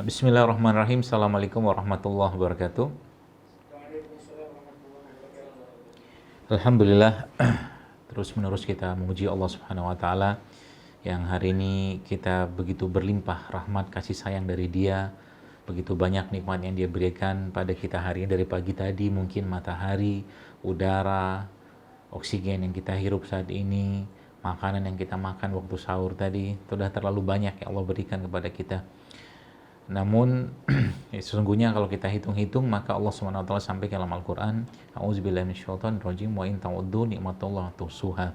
Bismillahirrahmanirrahim. Assalamualaikum warahmatullahi wabarakatuh. Alhamdulillah, terus menerus kita memuji Allah Subhanahu wa taala yang hari ini kita begitu berlimpah rahmat kasih sayang dari Dia, begitu banyak nikmat yang Dia berikan pada kita hari ini. Dari pagi tadi mungkin matahari, udara, oksigen yang kita hirup saat ini, makanan yang kita makan waktu sahur tadi, itu sudah terlalu banyak yang Allah berikan kepada kita. Namun sesungguhnya kalau kita hitung-hitung, maka Allah SWT sampaikan dalam Al-Quran, A'udzubillahi minasyaitonirrajim, wa in ta'uddu nikmatallahi tuhsuha.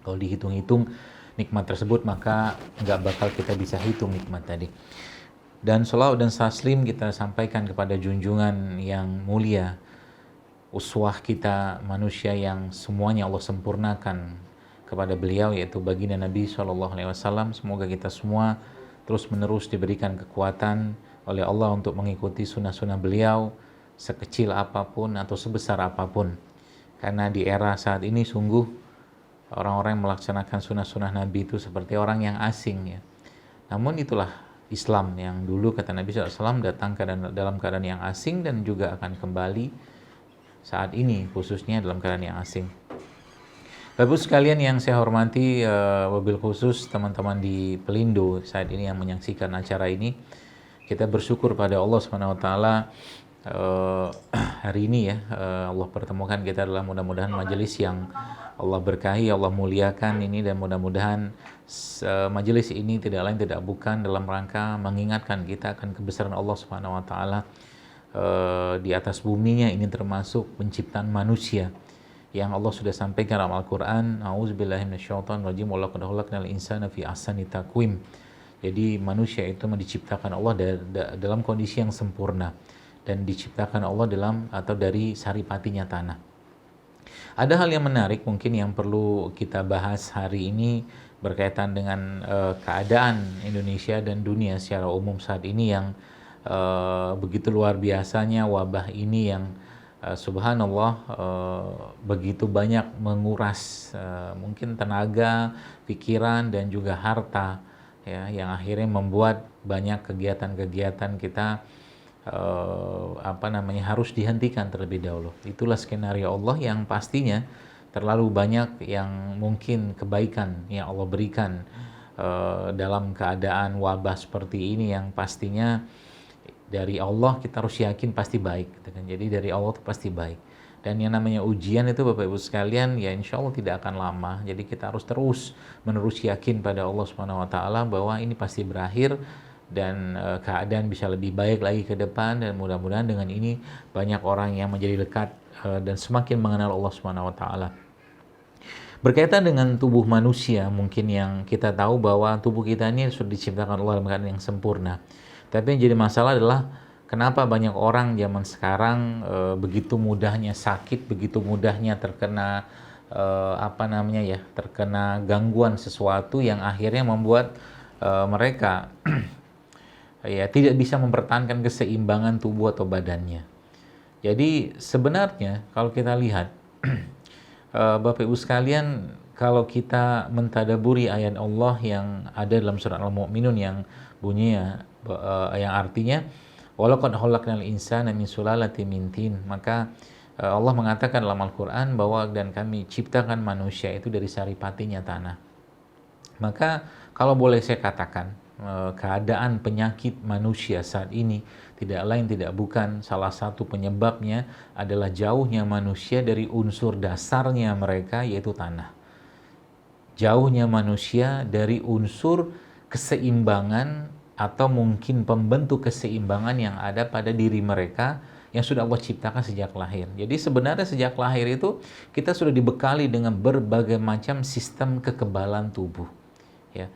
Kalau dihitung-hitung nikmat tersebut, maka nggak bakal kita bisa hitung nikmat tadi. Dan sholawat dan taslim kita sampaikan kepada junjungan yang mulia, uswah kita, manusia yang semuanya Allah sempurnakan kepada beliau, yaitu baginda Nabi SAW. Semoga kita semua terus menerus diberikan kekuatan oleh Allah untuk mengikuti sunnah-sunnah beliau, sekecil apapun atau sebesar apapun. Karena di era saat ini sungguh orang-orang yang melaksanakan sunnah-sunnah Nabi itu seperti orang yang asing, ya. Namun itulah Islam yang dulu kata Nabi SAW datang dalam keadaan yang asing dan juga akan kembali saat ini khususnya dalam keadaan yang asing. Bapak sekalian yang saya hormati, wabil khusus teman-teman di Pelindo saat ini yang menyaksikan acara ini, kita bersyukur pada Allah SWT hari ini, ya, Allah pertemukan kita dalam mudah-mudahan majelis yang Allah berkahi, Allah muliakan ini, dan mudah-mudahan majelis ini tidak lain tidak bukan dalam rangka mengingatkan kita akan kebesaran Allah SWT di atas buminya ini, termasuk penciptaan manusia yang Allah sudah sampaikan dalam Al-Quran, A'udzubillahi minasyaitonirrajim, wa laqad khalaqnal insana fi ahsani taqwim. Jadi manusia itu diciptakan Allah dalam kondisi yang sempurna, dan diciptakan Allah dari saripatinya tanah. Ada hal yang menarik mungkin yang perlu kita bahas hari ini berkaitan dengan keadaan Indonesia dan dunia secara umum saat ini yang begitu luar biasanya wabah ini yang subhanallah begitu banyak menguras mungkin tenaga, pikiran dan juga harta, ya, yang akhirnya membuat banyak kegiatan-kegiatan kita harus dihentikan terlebih dahulu. Itulah skenario Allah yang pastinya terlalu banyak yang mungkin kebaikan yang Allah berikan dalam keadaan wabah seperti ini yang pastinya dari Allah kita harus yakin pasti baik, gitu kan. Jadi dari Allah itu pasti baik. Dan yang namanya ujian itu Bapak Ibu sekalian, ya insya Allah tidak akan lama. Jadi kita harus terus menerus yakin pada Allah Subhanahu Wa Taala bahwa ini pasti berakhir dan keadaan bisa lebih baik lagi ke depan. Dan mudah-mudahan dengan ini banyak orang yang menjadi dekat dan semakin mengenal Allah Subhanahu Wa Taala. Berkaitan dengan tubuh manusia, mungkin yang kita tahu bahwa tubuh kita ini sudah diciptakan Allah dalam keadaan yang sempurna. Tapi yang jadi masalah adalah kenapa banyak orang zaman sekarang begitu mudahnya sakit, begitu mudahnya terkena terkena gangguan sesuatu yang akhirnya membuat mereka ya tidak bisa mempertahankan keseimbangan tubuh atau badannya. Jadi sebenarnya kalau kita lihat Bapak Ibu sekalian, kalau kita mentadaburi ayat Allah yang ada dalam surat Al-Mu'minun yang bunyinya yang artinya walaqad khalaqnal insana min sulalatin min tin, maka Allah mengatakan dalam Al-Qur'an bahwa dan kami ciptakan manusia itu dari saripatinya tanah. Maka kalau boleh saya katakan keadaan penyakit manusia saat ini tidak lain tidak bukan salah satu penyebabnya adalah jauhnya manusia dari unsur dasarnya mereka, yaitu tanah. Jauhnya manusia dari unsur keseimbangan atau mungkin pembentuk keseimbangan yang ada pada diri mereka yang sudah Allah ciptakan sejak lahir. Jadi sebenarnya sejak lahir itu kita sudah dibekali dengan berbagai macam sistem kekebalan tubuh, ya.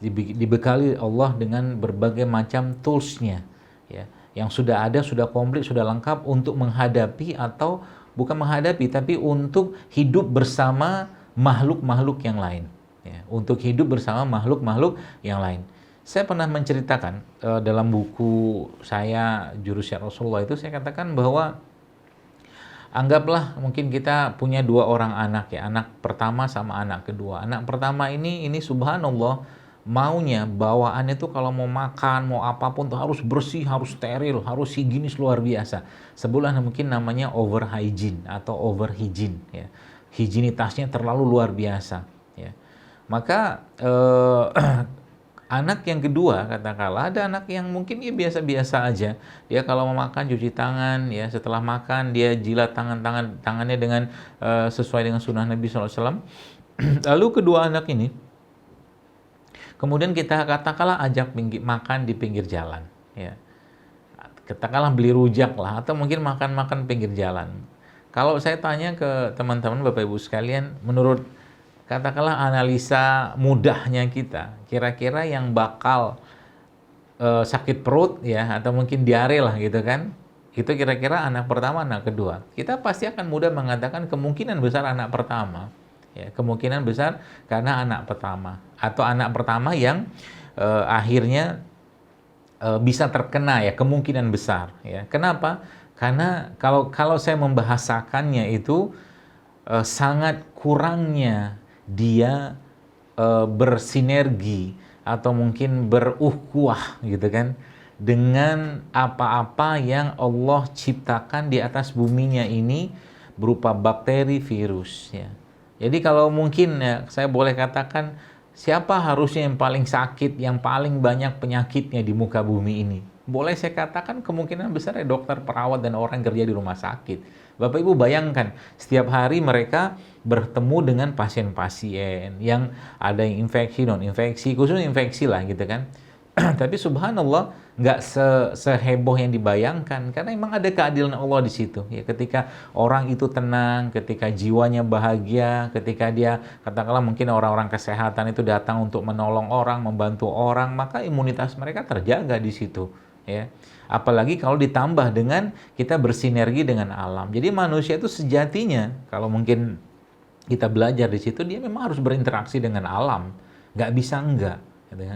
Dibekali Allah dengan berbagai macam toolsnya, ya, yang sudah ada, sudah komplit, sudah lengkap untuk menghadapi atau bukan menghadapi tapi untuk hidup bersama makhluk-makhluk yang lain, ya, untuk hidup bersama makhluk-makhluk yang lain. Saya pernah menceritakan dalam buku saya Jurus Syiar Rasulullah itu saya katakan bahwa anggaplah mungkin kita punya dua orang anak, ya, anak pertama sama anak kedua. Anak pertama ini subhanallah maunya bawaannya tuh kalau mau makan, mau apapun tuh harus bersih, harus steril, harus higienis luar biasa. Sebulan mungkin namanya over hygiene atau over hygiene ya. Higienitasnya terlalu luar biasa ya. Maka anak yang kedua katakanlah ada anak yang mungkin dia biasa-biasa aja. Dia kalau mau makan cuci tangan ya, setelah makan dia jilat tangannya dengan sesuai dengan sunnah Nabi SAW. Lalu kedua anak ini kemudian kita katakanlah ajak makan di pinggir jalan, ya. Katakanlah beli rujak lah, atau mungkin makan-makan pinggir jalan. Kalau saya tanya ke teman-teman Bapak Ibu sekalian, menurut katakanlah analisa mudahnya kita, kira-kira yang bakal sakit perut ya, atau mungkin diare lah gitu kan, itu kira-kira anak pertama, anak kedua. Kita pasti akan mudah mengatakan kemungkinan besar anak pertama. Ya, kemungkinan besar karena anak pertama atau anak pertama yang akhirnya bisa terkena ya, kemungkinan besar ya. Kenapa? Karena kalau saya membahasakannya itu sangat kurangnya dia bersinergi atau mungkin berukhuwah gitu kan dengan apa-apa yang Allah ciptakan di atas buminya ini berupa bakteri, virus ya. Jadi kalau mungkin ya, saya boleh katakan siapa harusnya yang paling sakit, yang paling banyak penyakitnya di muka bumi ini? Boleh saya katakan kemungkinan besar ya dokter, perawat, dan orang kerja di rumah sakit. Bapak Ibu bayangkan, setiap hari mereka bertemu dengan pasien-pasien yang ada yang infeksi, non-infeksi, khususnya infeksi lah gitu kan. Tapi subhanallah nggak seheboh yang dibayangkan karena memang ada keadilan Allah di situ ya, ketika orang itu tenang, ketika jiwanya bahagia, ketika dia katakanlah mungkin orang-orang kesehatan itu datang untuk menolong orang, membantu orang, maka imunitas mereka terjaga di situ ya. Apalagi kalau ditambah dengan kita bersinergi dengan alam. Jadi manusia itu sejatinya kalau mungkin kita belajar di situ, dia memang harus berinteraksi dengan alam, nggak bisa enggak.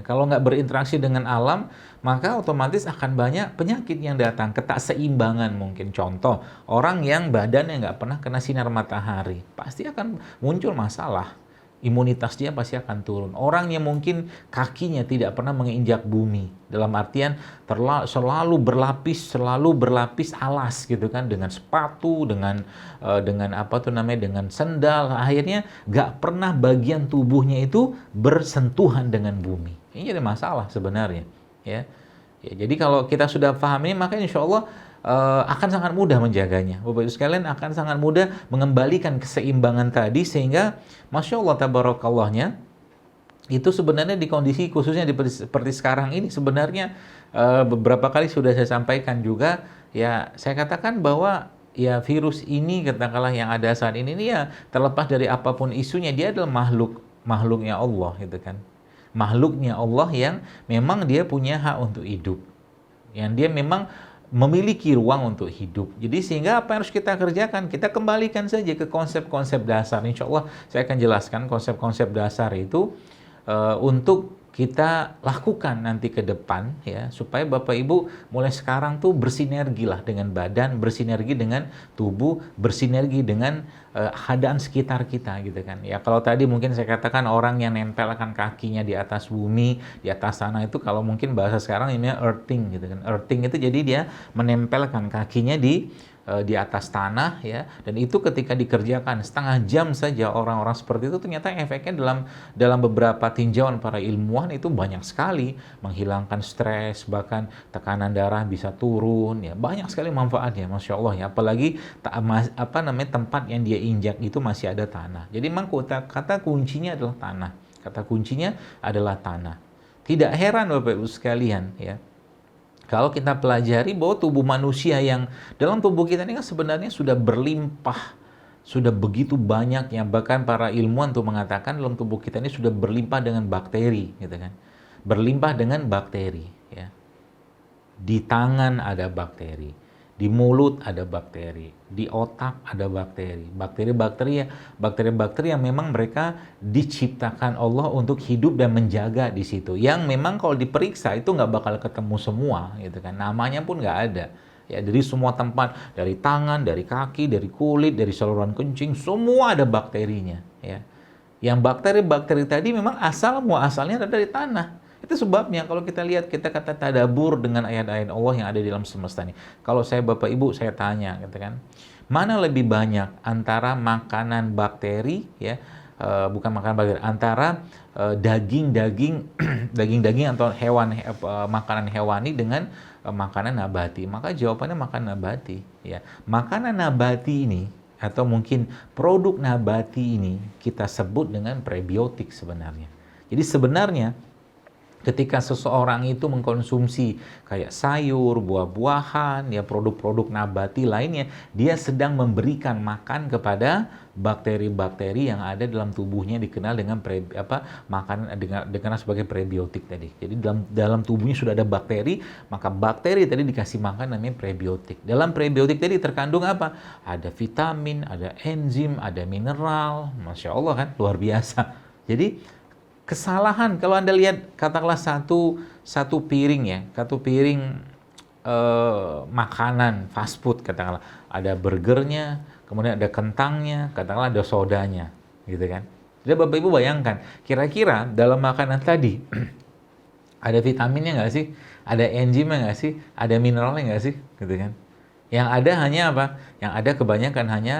Kalau nggak berinteraksi dengan alam, maka otomatis akan banyak penyakit yang datang, ketakseimbangan mungkin. Contoh, orang yang badannya nggak pernah kena sinar matahari, pasti akan muncul masalah. Imunitas dia pasti akan turun. Orang yang mungkin kakinya tidak pernah menginjak bumi, dalam artian selalu berlapis alas gitu kan, dengan sepatu, dengan apa tuh namanya, dengan sendal, akhirnya nggak pernah bagian tubuhnya itu bersentuhan dengan bumi. Ini jadi masalah sebenarnya, ya. Ya, jadi kalau kita sudah paham ini, maka insya Allah akan sangat mudah menjaganya. Bapak Ibu sekalian akan sangat mudah mengembalikan keseimbangan tadi, sehingga Masya Allah tabarakallahnya itu sebenarnya di kondisi khususnya seperti sekarang ini sebenarnya beberapa kali sudah saya sampaikan juga ya, saya katakan bahwa ya virus ini katakanlah yang ada saat ini ya, terlepas dari apapun isunya, dia adalah makhluknya Allah gitu kan. Makhluknya Allah yang memang dia punya hak untuk hidup, yang dia memang memiliki ruang untuk hidup. Jadi sehingga apa yang harus kita kerjakan? Kita kembalikan saja ke konsep-konsep dasar. Insya Allah saya akan jelaskan konsep-konsep dasar itu untuk kita lakukan nanti ke depan ya, supaya Bapak Ibu mulai sekarang tuh bersinergi lah dengan badan, bersinergi dengan tubuh, bersinergi dengan keadaan sekitar kita gitu kan. Ya kalau tadi mungkin saya katakan orang yang nempelkan kakinya di atas bumi, di atas sana, itu kalau mungkin bahasa sekarang ini earthing gitu kan. Earthing itu jadi dia menempelkan kakinya di atas tanah ya, dan itu ketika dikerjakan setengah jam saja orang-orang seperti itu ternyata efeknya dalam beberapa tinjauan para ilmuwan itu banyak sekali, menghilangkan stres, bahkan tekanan darah bisa turun ya, banyak sekali manfaatnya Masya Allah ya, apalagi tempat yang dia injak itu masih ada tanah. Jadi memang kata kuncinya adalah tanah, kata kuncinya adalah tanah. Tidak heran Bapak Ibu sekalian ya, kalau kita pelajari bahwa tubuh manusia yang dalam tubuh kita ini kan sebenarnya sudah berlimpah, sudah begitu banyak ya, bahkan para ilmuwan tuh mengatakan dalam tubuh kita ini sudah berlimpah dengan bakteri gitu kan. Berlimpah dengan bakteri ya. Di tangan ada bakteri, di mulut ada bakteri, di otak ada bakteri. Bakteri-bakteri yang memang mereka diciptakan Allah untuk hidup dan menjaga di situ. Yang memang kalau diperiksa itu nggak bakal ketemu semua, gitu kan. Namanya pun nggak ada. Ya, dari semua tempat, dari tangan, dari kaki, dari kulit, dari saluran kencing, semua ada bakterinya. Ya. Yang bakteri-bakteri tadi memang muasalnya ada dari tanah. Itu sebabnya kalau kita lihat, kita kata tadabur dengan ayat-ayat Allah yang ada di dalam semesta ini. Kalau saya Bapak Ibu, saya tanya, gitu kan, mana lebih banyak antara makanan bakteri, ya, bukan makanan bakteri, antara daging-daging, daging-daging atau makanan hewani dengan makanan nabati? Maka jawabannya makanan nabati. Ya, makanan nabati ini atau mungkin produk nabati ini kita sebut dengan prebiotik sebenarnya. Jadi sebenarnya ketika seseorang itu mengkonsumsi kayak sayur, buah-buahan, ya produk-produk nabati lainnya, dia sedang memberikan makan kepada bakteri-bakteri yang ada dalam tubuhnya, dikenal dengan makanan dikenal sebagai prebiotik tadi. Jadi dalam tubuhnya sudah ada bakteri, maka bakteri tadi dikasih makan namanya prebiotik. Dalam prebiotik tadi terkandung apa? Ada vitamin, ada enzim, ada mineral. Masya Allah kan, luar biasa. Jadi kesalahan kalau Anda lihat katakanlah satu piring makanan fast food, katakanlah ada burgernya, kemudian ada kentangnya, katakanlah ada sodanya, gitu kan. Jadi Bapak Ibu bayangkan, kira-kira dalam makanan tadi ada vitaminnya nggak sih? Ada enzimnya nggak sih? Ada mineralnya nggak sih? Gitu kan. Yang ada hanya apa? Yang ada kebanyakan hanya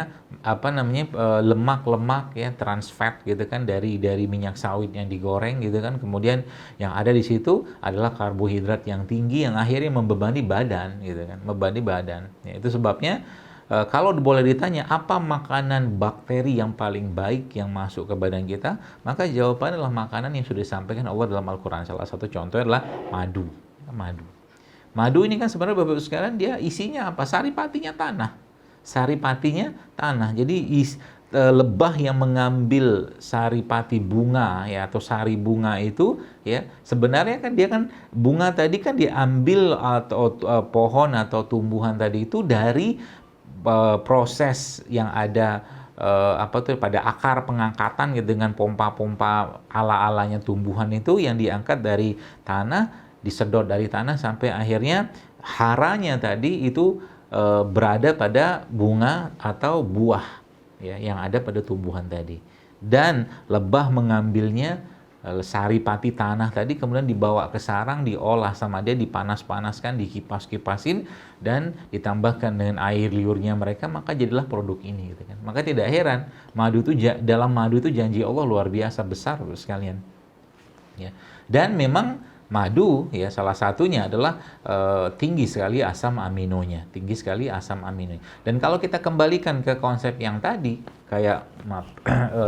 lemak-lemak, ya, trans fat gitu kan, dari minyak sawit yang digoreng gitu kan. Kemudian yang ada di situ adalah karbohidrat yang tinggi yang akhirnya membebani badan gitu kan, membebani badan. Ya, itu sebabnya kalau boleh ditanya apa makanan bakteri yang paling baik yang masuk ke badan kita, maka jawabannya adalah makanan yang sudah disampaikan Allah dalam Al-Qur'an. Salah satu contohnya adalah madu. Madu. Madu ini kan sebenarnya Bapak Ibu sekalian, dia isinya apa? Saripatinya tanah. Saripatinya tanah. Jadi lebah yang mengambil saripati bunga, ya, atau sari bunga itu, ya, sebenarnya kan dia kan bunga tadi kan diambil atau pohon atau tumbuhan tadi itu dari proses yang ada pada akar pengangkatan gitu, dengan pompa-pompa ala-alanya tumbuhan itu yang diangkat dari tanah, disedot dari tanah sampai akhirnya haranya tadi itu berada pada bunga atau buah, ya, yang ada pada tumbuhan tadi. Dan lebah mengambilnya, saripati tanah tadi, kemudian dibawa ke sarang, diolah sama dia, dipanas-panaskan, dikipas-kipasin, dan ditambahkan dengan air liurnya mereka, maka jadilah produk ini gitu kan. Maka tidak heran dalam madu itu janji Allah luar biasa besar sekalian. Ya. Dan memang madu, ya, salah satunya adalah tinggi sekali asam aminonya, Dan kalau kita kembalikan ke konsep yang tadi, kayak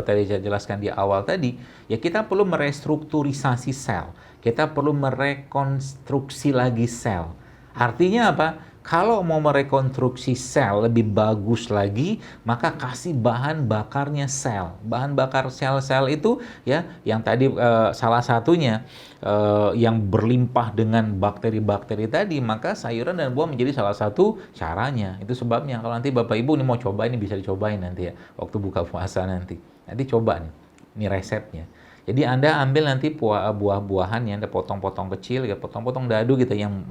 tadi saya jelaskan di awal tadi, ya, kita perlu merestrukturisasi sel, kita perlu merekonstruksi lagi sel. Artinya apa? Kalau mau merekonstruksi sel lebih bagus lagi, maka kasih bahan bakarnya sel. Bahan bakar sel-sel itu, ya, yang tadi salah satunya yang berlimpah dengan bakteri-bakteri tadi, maka sayuran dan buah menjadi salah satu caranya. Itu sebabnya kalau nanti Bapak Ibu ini mau coba, ini bisa dicobain nanti, ya, waktu buka puasa nanti. Nanti coba nih, ini resepnya. Jadi Anda ambil nanti buah-buahan yang Anda potong-potong kecil, ya, potong-potong dadu gitu yang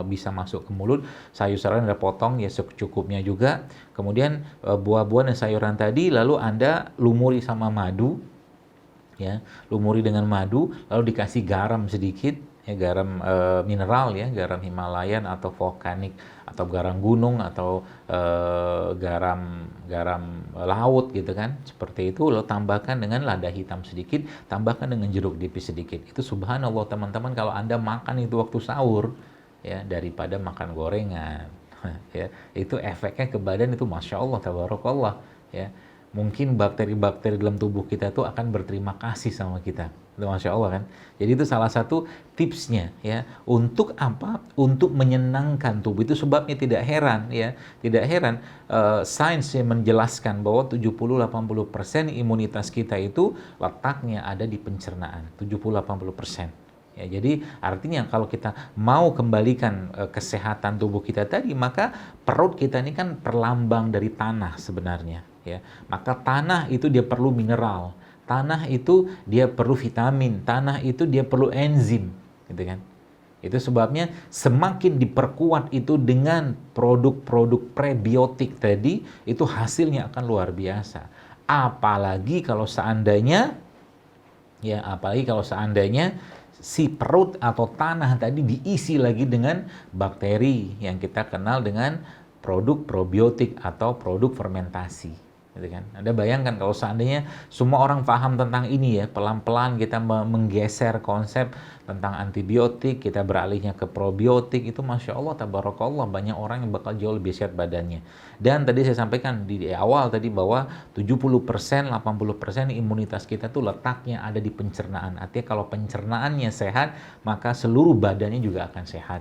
bisa masuk ke mulut. Sayur-sayuran Anda potong ya secukupnya juga. Kemudian buah-buahan dan sayuran tadi lalu Anda lumuri sama madu, ya, lumuri dengan madu, lalu dikasih garam sedikit, ya, garam mineral, ya, garam Himalayan atau volkanik atau garam gunung atau garam laut gitu kan, seperti itu. Lalu tambahkan dengan lada hitam sedikit, tambahkan dengan jeruk nipis sedikit. Itu subhanallah teman-teman, kalau Anda makan itu waktu sahur, ya, daripada makan gorengan, ya, itu efeknya ke badan itu masya Allah, tabarakallah, ya. Mungkin bakteri-bakteri dalam tubuh kita itu akan berterima kasih sama kita. Itu masya Allah kan. Jadi itu salah satu tipsnya, ya. Untuk apa? Untuk menyenangkan tubuh. Itu sebabnya tidak heran, ya. Tidak heran sains yang menjelaskan bahwa 70-80% imunitas kita itu letaknya ada di pencernaan. 70-80%. Ya, jadi artinya kalau kita mau kembalikan kesehatan tubuh kita tadi, maka perut kita ini kan perlambang dari tanah sebenarnya, ya. Maka tanah itu dia perlu mineral, tanah itu dia perlu vitamin, tanah itu dia perlu enzim, gitu kan. Itu sebabnya semakin diperkuat itu dengan produk-produk prebiotik tadi, itu hasilnya akan luar biasa. Apalagi kalau seandainya si perut atau tanah tadi diisi lagi dengan bakteri yang kita kenal dengan produk probiotik atau produk fermentasi, gitu kan. Anda bayangkan kalau seandainya semua orang paham tentang ini ya, pelan-pelan kita menggeser konsep tentang antibiotik, kita beralihnya ke probiotik, itu Masya Allah, tabarakallah, banyak orang yang bakal jauh lebih sehat badannya. Dan tadi saya sampaikan di awal tadi bahwa 70%, 80% imunitas kita tuh letaknya ada di pencernaan. Artinya kalau pencernaannya sehat, maka seluruh badannya juga akan sehat,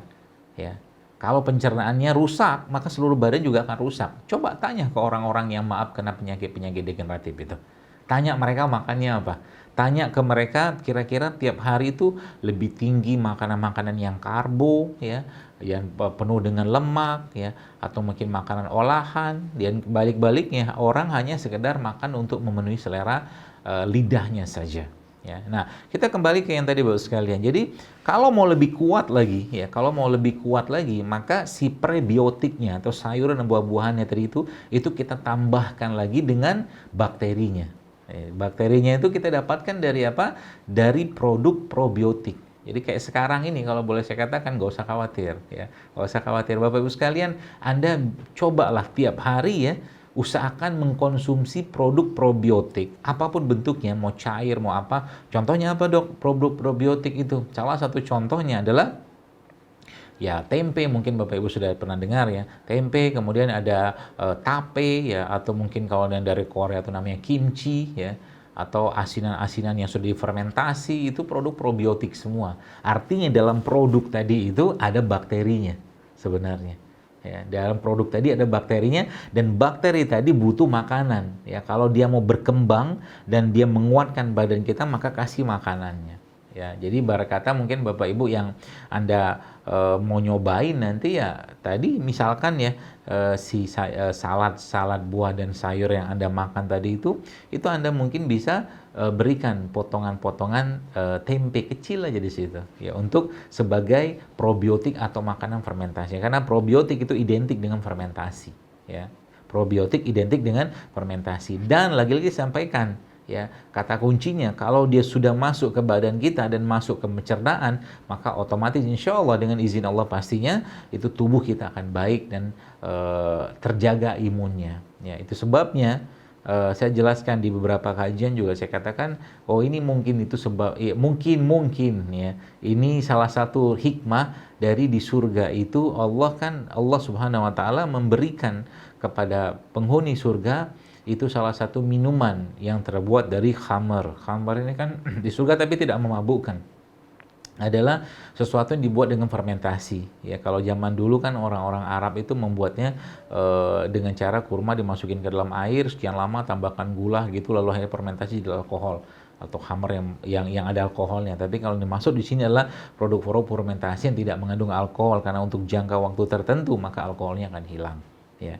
ya. Kalau pencernaannya rusak, maka seluruh badan juga akan rusak. Coba tanya ke orang-orang yang kena penyakit-penyakit degeneratif itu. Tanya mereka makannya apa. Tanya ke mereka kira-kira tiap hari itu lebih tinggi makanan-makanan yang karbo, ya, yang penuh dengan lemak, ya, atau mungkin makanan olahan. Dan balik-baliknya orang hanya sekedar makan untuk memenuhi selera lidahnya saja. Ya, nah kita kembali ke yang tadi Bapak sekalian. Jadi kalau mau lebih kuat lagi, maka si prebiotiknya atau sayuran dan buah-buahannya tadi itu kita tambahkan lagi dengan bakterinya. Bakterinya itu kita dapatkan dari apa? Dari produk probiotik. Jadi kayak sekarang ini kalau boleh saya katakan nggak usah khawatir, ya, nggak usah khawatir Bapak Ibu sekalian. Anda cobalah tiap hari, ya, usahakan mengkonsumsi produk probiotik, apapun bentuknya, mau cair, mau apa. Contohnya apa dok? Produk probiotik itu, salah satu contohnya adalah ya tempe, mungkin Bapak Ibu sudah pernah dengar ya, tempe, kemudian ada tape ya, atau mungkin kalau dari Korea itu namanya kimchi ya, atau asinan-asinan yang sudah difermentasi, itu produk probiotik semua. Artinya dalam produk tadi itu ada bakterinya sebenarnya. Ya, dalam produk tadi ada bakterinya, dan bakteri tadi butuh makanan. Ya, kalau dia mau berkembang dan dia menguatkan badan kita, maka kasih makanannya. Ya, jadi ibarat kata mungkin Bapak Ibu yang Anda mau nyobain nanti, ya tadi misalkan ya salad buah dan sayur yang Anda makan tadi itu Anda mungkin bisa berikan potongan-potongan tempe kecil aja di situ, ya, untuk sebagai probiotik atau makanan fermentasi. Karena probiotik itu identik dengan fermentasi, ya. Probiotik identik dengan fermentasi. Dan lagi-lagi sampaikan, ya, kata kuncinya kalau dia sudah masuk ke badan kita dan masuk ke pencernaan, maka otomatis insya Allah dengan izin Allah pastinya itu tubuh kita akan baik dan terjaga imunnya. Ya, itu sebabnya saya jelaskan di beberapa kajian juga, saya katakan, oh ini mungkin itu sebab, ya, mungkin ya, ini salah satu hikmah dari di surga itu Allah Subhanahu wa taala memberikan kepada penghuni surga itu salah satu minuman yang terbuat dari khamar. Khamar ini kan di surga tapi tidak memabukkan. Adalah sesuatu yang dibuat dengan fermentasi. Ya, kalau zaman dulu kan orang-orang Arab itu membuatnya dengan cara kurma dimasukin ke dalam air sekian lama, tambahkan gula gitu, lalu akhirnya fermentasi jadi alkohol atau khamar yang ada alkoholnya. Tapi kalau dimaksud di sini adalah produk-produk fermentasi yang tidak mengandung alkohol, karena untuk jangka waktu tertentu maka alkoholnya akan hilang. Ya,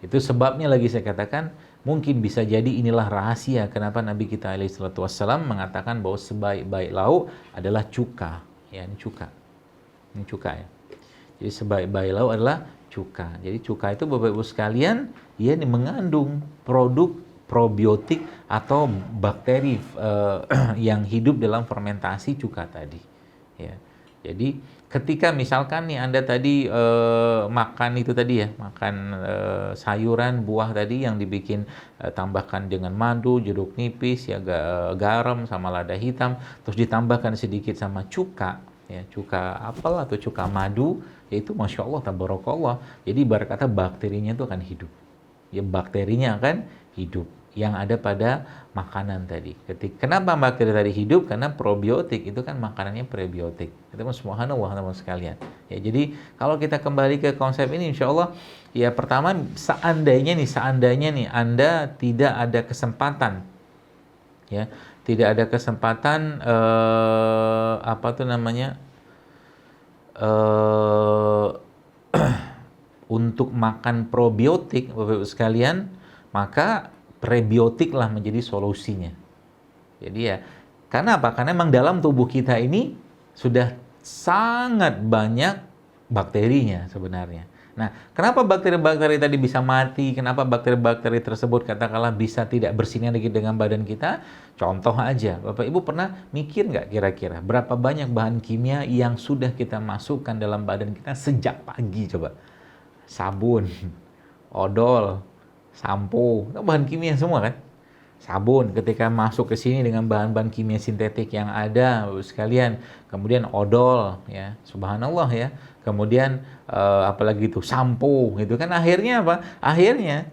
itu sebabnya lagi saya katakan, mungkin bisa jadi inilah rahasia kenapa Nabi kita alaihissalam mengatakan bahwa sebaik-baik lauk adalah cuka. Ya, ini cuka. Ini cuka, ya. Jadi sebaik-baik lauk adalah cuka. Jadi cuka itu Bapak Ibu sekalian, ya, ini mengandung produk probiotik atau bakteri yang hidup dalam fermentasi cuka tadi. Ya. Jadi ketika misalkan nih Anda tadi makan itu tadi, ya, makan sayuran, buah tadi yang dibikin tambahkan dengan madu, jeruk nipis, ya, garam sama lada hitam, terus ditambahkan sedikit sama cuka, ya, cuka apel atau cuka madu, yaitu Masya Allah, tabarakallah. Jadi ibarat kata bakterinya itu akan hidup. Ya, bakterinya akan hidup yang ada pada makanan tadi. Kenapa bakteri tadi hidup? Karena probiotik itu kan makanannya prebiotik. Itu subhanallah teman-teman sekalian. Ya, jadi kalau kita kembali ke konsep ini, insya Allah, ya, pertama seandainya nih Anda tidak ada kesempatan, ya, tidak ada kesempatan apa tuh namanya untuk makan probiotik Bapak Ibu sekalian, maka prebiotik lah menjadi solusinya. Jadi ya, karena apa? Karena memang dalam tubuh kita ini sudah sangat banyak bakterinya sebenarnya. Nah, kenapa bakteri-bakteri tadi bisa mati? Kenapa bakteri-bakteri tersebut katakanlah bisa tidak bersinergi dengan badan kita? Contoh aja, Bapak Ibu pernah mikir nggak kira-kira berapa banyak bahan kimia yang sudah kita masukkan dalam badan kita sejak pagi coba? Sabun, odol, sampo, itu bahan kimia semua kan? Sabun ketika masuk ke sini dengan bahan-bahan kimia sintetik yang ada Bapak sekalian, kemudian odol ya, subhanallah ya. Kemudian apalagi itu sampo gitu kan, akhirnya apa? Akhirnya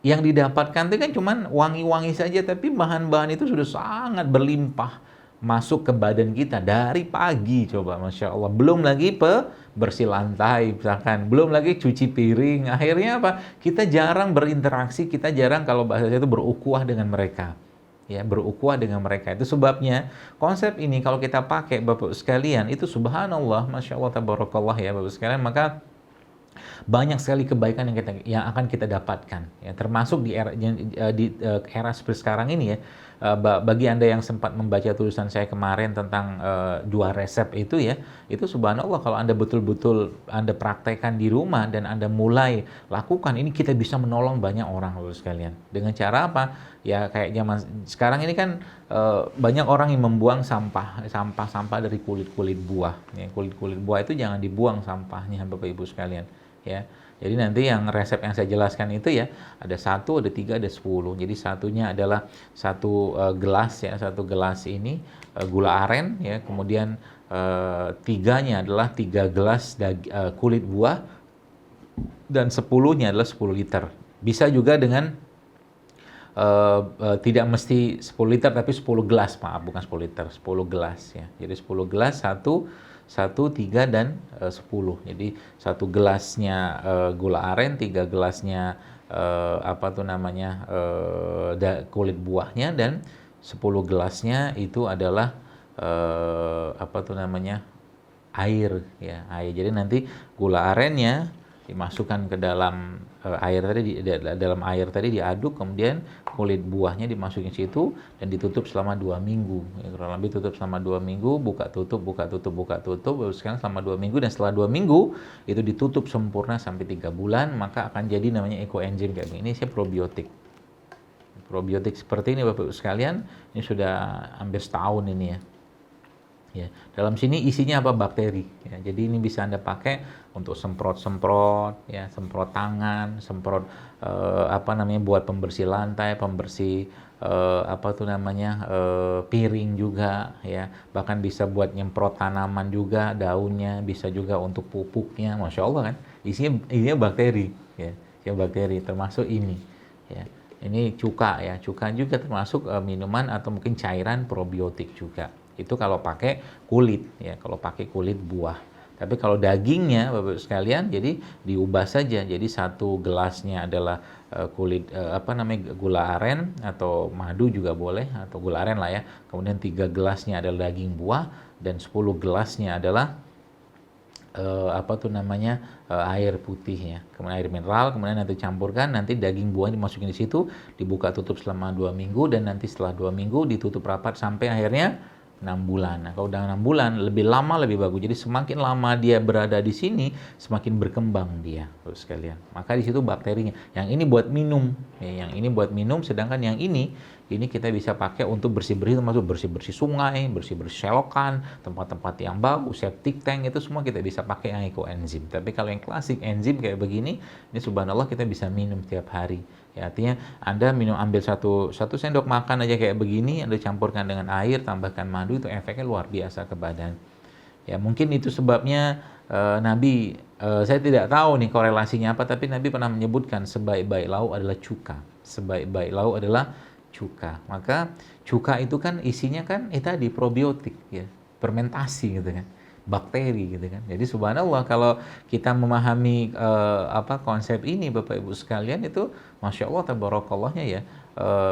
yang didapatkan itu kan cuman wangi-wangi saja, tapi bahan-bahan itu sudah sangat berlimpah masuk ke badan kita dari pagi, coba Masya Allah. Belum lagi bersih lantai misalkan, belum lagi cuci piring. Akhirnya apa? Kita jarang berinteraksi, kita jarang, kalau bahasa saya itu, berukhuwah dengan mereka. Ya, berukhuwah dengan mereka. Itu sebabnya konsep ini kalau kita pakai Bapak sekalian, itu subhanallah, Masya Allah, tabarakallah ya Bapak sekalian, maka banyak sekali kebaikan yang akan kita dapatkan ya, termasuk di era seperti sekarang ini ya. Bagi Anda yang sempat membaca tulisan saya kemarin tentang 2 resep itu ya, itu subhanallah kalau Anda betul-betul Anda praktekkan di rumah dan Anda mulai lakukan, ini kita bisa menolong banyak orang Bapak sekalian. Dengan cara apa? Ya kayak zaman sekarang ini kan banyak orang yang membuang sampah dari kulit-kulit buah. Ya, kulit-kulit buah itu jangan dibuang sampahnya Bapak Ibu sekalian. Ya, jadi nanti yang resep yang saya jelaskan itu ya, ada 1, ada 3, ada 10. Jadi satunya adalah satu gelas ya, satu gelas ini gula aren ya, kemudian 3-nya adalah 3 gelas kulit buah, dan 10-nya adalah 10 liter. Bisa juga dengan tidak mesti 10 liter tapi 10 gelas, maaf, bukan 10 liter, 10 gelas ya. Jadi 10 gelas, 1, 3, dan 10. Jadi 1 gelasnya gula aren, 3 gelasnya kulit buahnya, dan 10 gelasnya itu adalah air ya, air. Jadi nanti gula arennya dimasukkan ke dalam dalam air tadi diaduk, kemudian kulit buahnya dimasukin situ dan ditutup selama 2 minggu. Ya, kurang lebih tutup selama 2 minggu, buka tutup, baru sekarang selama 2 minggu, dan setelah 2 minggu itu ditutup sempurna sampai 3 bulan, maka akan jadi namanya ekoenzim kayak gini. Ini saya probiotik. Probiotik seperti ini Bapak sekalian, ini sudah hampir setahun ini ya. Ya, dalam sini isinya apa? Bakteri. Ya, jadi ini bisa Anda pakai untuk semprot-semprot, ya, semprot tangan, semprot buat pembersih lantai, pembersih piring juga, ya. Bahkan bisa buat nyemprot tanaman juga, daunnya, bisa juga untuk pupuknya, Masya Allah kan. Isinya bakteri, ya, isinya bakteri, termasuk ini, ya. Ini cuka ya, cuka juga termasuk minuman atau mungkin cairan probiotik juga. Itu kalau pakai kulit ya, kalau pakai kulit buah. Tapi kalau dagingnya Bapak sekalian, jadi diubah saja. Jadi 1 gelasnya adalah gula aren atau madu juga boleh, atau gula aren lah ya. Kemudian 3 gelasnya adalah daging buah, dan 10 gelasnya adalah air putih ya, kemudian air mineral, kemudian nanti campurkan, nanti daging buah dimasukin di situ, dibuka tutup selama 2 minggu, dan nanti setelah 2 minggu ditutup rapat sampai akhirnya 6 bulan. Nah, kalau udah 6 bulan, lebih lama lebih bagus. Jadi semakin lama dia berada di sini, semakin berkembang dia, terus sekalian. Maka di situ bakterinya. Yang ini buat minum, ya, yang ini buat minum, sedangkan yang ini kita bisa pakai untuk bersih-bersih, termasuk bersih-bersih sungai, bersih-bersih selokan, tempat-tempat yang bagus, septic tank, itu semua kita bisa pakai yang ekoenzim. Tapi kalau yang klasik enzim kayak begini, ini subhanallah kita bisa minum tiap hari. Ya, artinya Anda ambil satu sendok makan aja kayak begini, Anda campurkan dengan air, tambahkan madu, itu efeknya luar biasa ke badan. Ya, mungkin itu sebabnya Nabi, saya tidak tahu nih korelasinya apa, tapi Nabi pernah menyebutkan sebaik-baik lauk adalah cuka. Sebaik-baik lauk adalah cuka. Maka cuka itu kan isinya kan tadi probiotik ya, fermentasi gitu kan, bakteri gitu kan. Jadi subhanallah kalau kita memahami konsep ini Bapak Ibu sekalian, itu Masya Allah tabarakallahnya ya,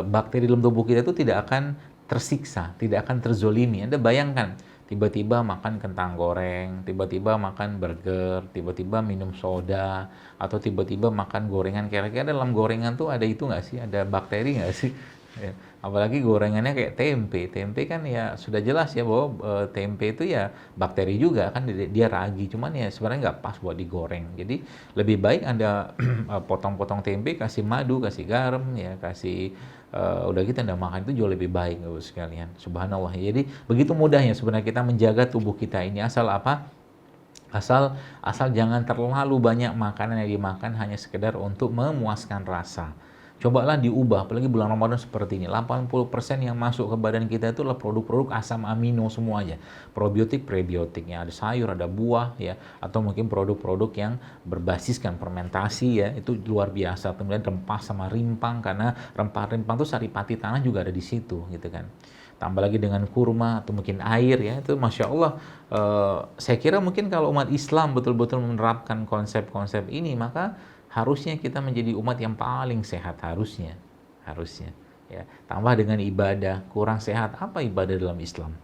bakteri dalam tubuh kita itu tidak akan tersiksa, tidak akan terzolimi. Anda bayangkan tiba-tiba makan kentang goreng, tiba-tiba makan burger, tiba-tiba minum soda, atau tiba-tiba makan gorengan. Kira-kira dalam gorengan tuh ada itu nggak sih? Ada bakteri nggak sih? Ya. Apalagi gorengannya kayak tempe. Tempe kan ya sudah jelas ya bahwa tempe itu ya bakteri juga kan, dia ragi. Cuman ya sebenarnya nggak pas buat digoreng. Jadi lebih baik Anda potong-potong tempe, kasih madu, kasih garam, ya kasih udah gitu Anda makan, itu jauh lebih baik Bapak sekalian. Subhanallah. Jadi begitu mudahnya sebenarnya kita menjaga tubuh kita ini, asal apa? Asal jangan terlalu banyak makanan yang dimakan hanya sekedar untuk memuaskan rasa. Cobalah diubah, apalagi bulan Ramadan seperti ini. 80% yang masuk ke badan kita itu adalah produk-produk asam amino semuanya. Probiotik, prebiotiknya, ada sayur, ada buah ya, atau mungkin produk-produk yang berbasiskan fermentasi ya, itu luar biasa. Kemudian rempah sama rimpang, karena rempah rimpang itu saripati tanah juga ada di situ gitu kan. Tambah lagi dengan kurma atau mungkin air ya, itu Masya Allah. Saya kira mungkin kalau umat Islam betul-betul menerapkan konsep-konsep ini, maka harusnya kita menjadi umat yang paling sehat, harusnya ya. Tambah dengan ibadah, kurang sehat apa ibadah dalam Islam?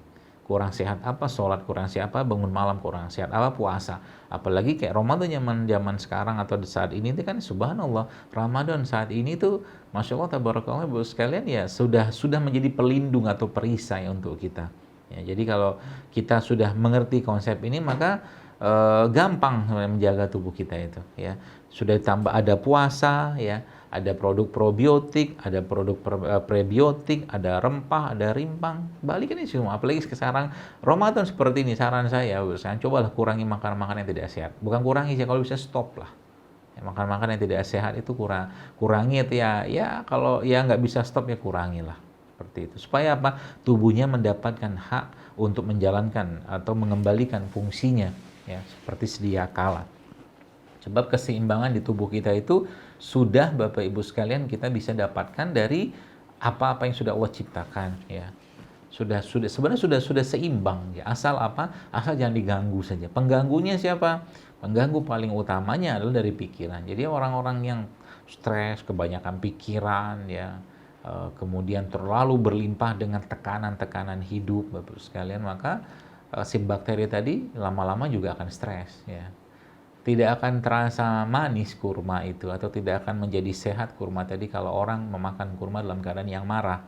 Kurang sehat apa sholat, kurang sehat apa bangun malam, kurang sehat apa puasa. Apalagi kayak Ramadan zaman sekarang atau saat ini itu kan subhanallah, Ramadan saat ini tuh Masya Allah tabarakallah Bapak sekalian ya, sudah menjadi pelindung atau perisai untuk kita ya. Jadi kalau kita sudah mengerti konsep ini, maka gampang menjaga tubuh kita itu ya. Sudah ditambah ada puasa ya, ada produk probiotik, ada produk prebiotik, ada rempah, ada rimpang. Balikin ini semua. Apalagi sekarang Ramadan seperti ini, saran saya, cobalah kurangi makan-makan yang tidak sehat. Bukan kurangi sih, kalau bisa stop lah. Ya, makan-makan yang tidak sehat itu kurangi itu ya kalau ya nggak bisa stop ya kurangilah seperti itu, supaya apa, tubuhnya mendapatkan hak untuk menjalankan atau mengembalikan fungsinya ya seperti sedia kala. Sebab keseimbangan di tubuh kita itu sudah Bapak Ibu sekalian kita bisa dapatkan dari apa-apa yang sudah Allah ciptakan ya. Sebenarnya sudah seimbang ya. Asal apa? Asal jangan diganggu saja. Pengganggunya siapa? Pengganggu paling utamanya adalah dari pikiran. Jadi orang-orang yang stres, kebanyakan pikiran ya, kemudian terlalu berlimpah dengan tekanan-tekanan hidup Bapak sekalian, maka si bakteri tadi lama-lama juga akan stres ya. Tidak akan terasa manis kurma itu, atau tidak akan menjadi sehat kurma tadi kalau orang memakan kurma dalam keadaan yang marah,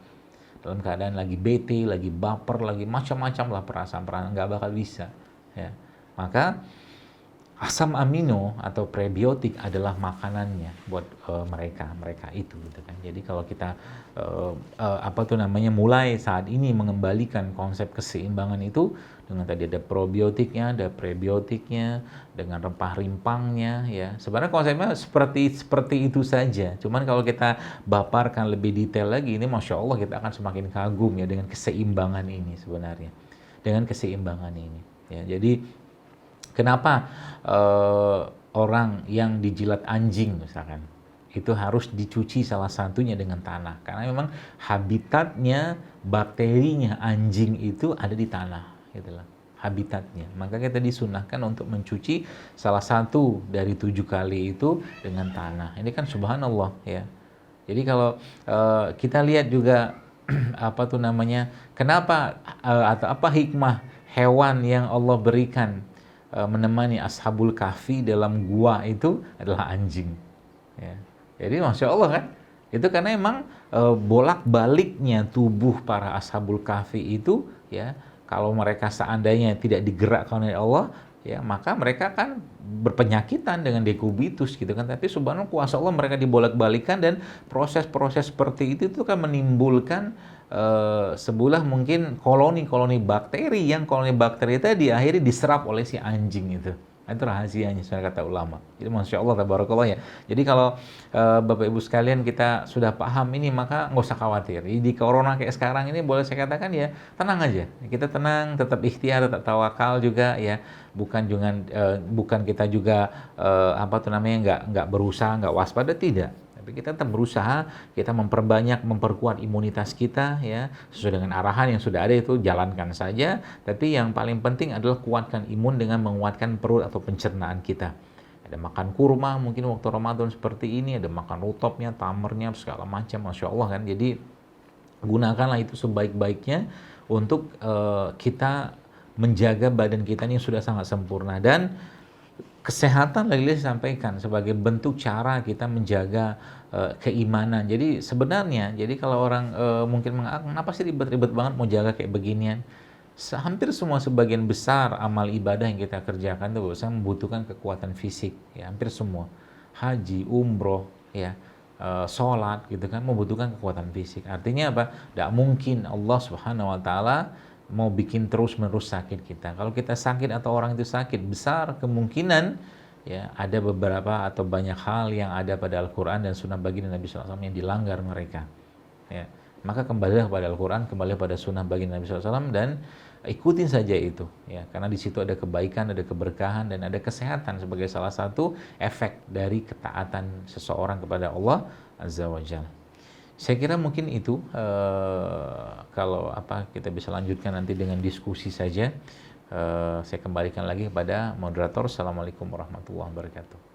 dalam keadaan lagi bete, lagi baper, lagi macam-macam lah perasaan-perasaan, nggak bakal bisa ya. Maka asam amino atau prebiotik adalah makanannya buat mereka itu gitu kan. Jadi kalau kita mulai saat ini mengembalikan konsep keseimbangan itu dengan tadi ada probiotiknya, ada prebiotiknya, dengan rempah rimpangnya ya. Sebenarnya konsepnya seperti itu saja. Cuman kalau kita paparkan lebih detail lagi, ini Masya Allah kita akan semakin kagum ya dengan keseimbangan ini sebenarnya. Dengan keseimbangan ini ya. Jadi kenapa orang yang dijilat anjing misalkan itu harus dicuci salah satunya dengan tanah? Karena memang habitatnya, bakterinya anjing itu ada di tanah, gitulah habitatnya. Maka kita disunahkan untuk mencuci salah satu dari 7 kali itu dengan tanah. Ini kan subhanallah ya. Jadi kalau kita lihat juga kenapa atau apa hikmah hewan yang Allah berikan menemani Ashabul Kahfi dalam gua itu adalah anjing ya. Jadi Masya Allah kan, itu karena emang bolak-baliknya tubuh para Ashabul Kahfi itu ya, kalau mereka seandainya tidak digerakkan oleh Allah ya, maka mereka kan berpenyakitan dengan dekubitus gitu kan. Tapi subhanallah kuasa Allah mereka dibolak-balikan, dan proses-proses seperti itu kan menimbulkan sebuah mungkin koloni-koloni bakteri, yang koloni bakteri tadi akhirnya diserap oleh si anjing itu. Itu rahasianya, saya kata ulama. Jadi Masya Allah tabarakallah ya. Jadi kalau Bapak Ibu sekalian kita sudah paham ini, maka nggak usah khawatir. Di corona kayak sekarang ini boleh saya katakan ya, tenang aja. Kita tenang, tetap ikhtiar, tetap tawakal juga ya. Bukan kita juga nggak berusaha, nggak waspada, tidak. Tapi kita tetap berusaha, kita memperkuat imunitas kita ya, sesuai dengan arahan yang sudah ada, itu jalankan saja. Tapi yang paling penting adalah kuatkan imun dengan menguatkan perut atau pencernaan kita. Ada makan kurma mungkin waktu Ramadan seperti ini, ada makan rutopnya, tamernya, segala macam, Masya Allah kan. Jadi gunakanlah itu sebaik-baiknya untuk kita menjaga badan kita ini sudah sangat sempurna. Dan Kesehatan lagi sampaikan sebagai bentuk cara kita menjaga keimanan. Jadi sebenarnya, jadi kalau orang mungkin kenapa sih ribet-ribet banget mau jaga kayak beginian? Hampir semua sebagian besar amal ibadah yang kita kerjakan itu saya membutuhkan kekuatan fisik, ya hampir semua. Haji, umroh, ya sholat gitu kan membutuhkan kekuatan fisik. Artinya apa? Tidak mungkin Allah Subhanahu Wa Taala mau bikin terus-menerus sakit kita. Kalau kita sakit atau orang itu sakit, besar kemungkinan ya ada beberapa atau banyak hal yang ada pada Al-Quran dan Sunnah baginda Nabi SAW yang dilanggar mereka. Ya, maka kembalilah pada Al-Quran, kembali pada Sunnah baginda Nabi SAW dan ikutin saja itu. Ya, karena di situ ada kebaikan, ada keberkahan dan ada kesehatan sebagai salah satu efek dari ketaatan seseorang kepada Allah Azza wa Jalla. Saya kira mungkin itu kalau apa kita bisa lanjutkan nanti dengan diskusi saja. Saya kembalikan lagi kepada moderator. Assalamualaikum warahmatullahi wabarakatuh.